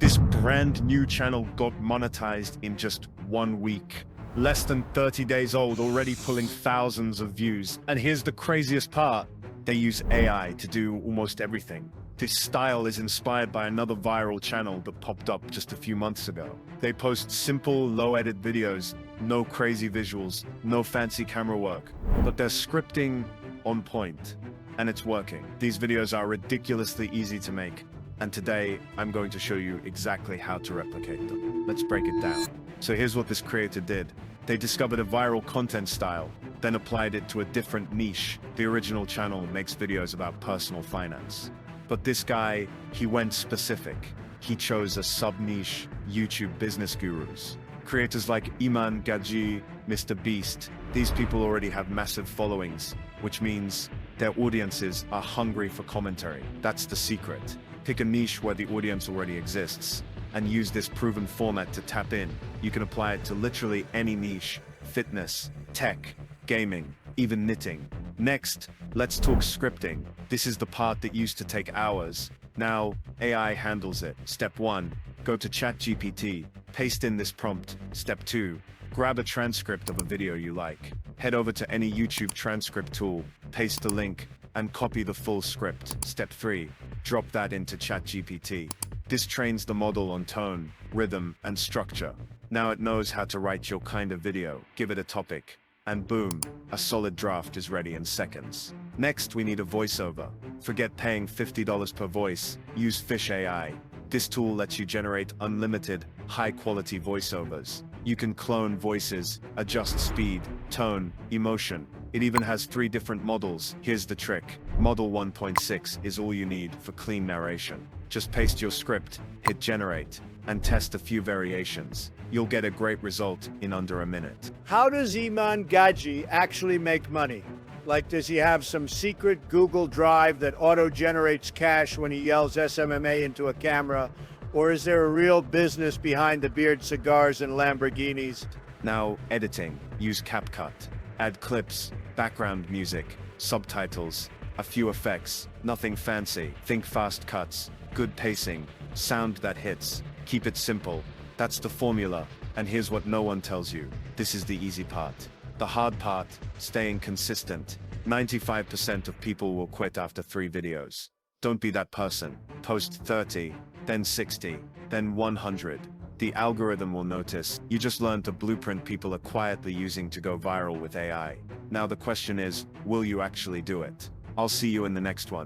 This brand new channel got monetized in just 1 week. Less than 30 days old, already pulling thousands of views. And here's the craziest part. They use AI to do almost everything. This style is inspired by another viral channel that popped up just a few months ago. They post simple, low-edit videos, no crazy visuals, no fancy camera work, but they're scripting on point, and it's working. These videos are ridiculously easy to make, and today I'm going to show you exactly how to replicate them. Let's break it down. So here's what this creator did. They discovered a viral content style, then applied it to a different niche. The original channel makes videos about personal finance. But this guy, he went specific. He chose a sub-niche, YouTube business gurus. Creators like Iman Gaji, Mr. Beast, these people already have massive followings, which means their audiences are hungry for commentary. That's the secret. Pick a niche where the audience already exists, and use this proven format to tap in. You can apply it to literally any niche: fitness, tech, gaming, even knitting. Next, let's talk scripting. This is the part that used to take hours. Now, AI handles it. Step 1, go to ChatGPT, paste in this prompt. Step 2, grab a transcript of a video you like. Head over to any YouTube transcript tool, paste the link, and copy the full script. Step 3, drop that into ChatGPT. This trains the model on tone, rhythm, and structure. Now it knows how to write your kind of video. Give it a topic, and boom, a solid draft is ready in seconds. Next, we need a voiceover. Forget paying $50 per voice, use Fish AI. This tool lets you generate unlimited, high-quality voiceovers. You can clone voices, adjust speed, tone, emotion. It even has 3 different models. Here's the trick. Model 1.6 is all you need for clean narration. Just paste your script, hit generate, and test a few variations. You'll get a great result in under a minute. How does Iman Gaji actually make money? Like, does he have some secret Google Drive that auto-generates cash when he yells SMMA into a camera? Or is there a real business behind the beard cigars and Lamborghinis? Now, editing. Use CapCut. Add clips, background music, subtitles, a few effects, nothing fancy. Think fast cuts, good pacing, sound that hits. Keep it simple. That's the formula. And here's what no one tells you. This is the easy part. The hard part, staying consistent. 95% of people will quit after 3 videos. Don't be that person. Post 30, then 60, then 100. The algorithm will notice. You just learned a blueprint people are quietly using to go viral with AI. Now the question is, will you actually do it? I'll see you in the next one.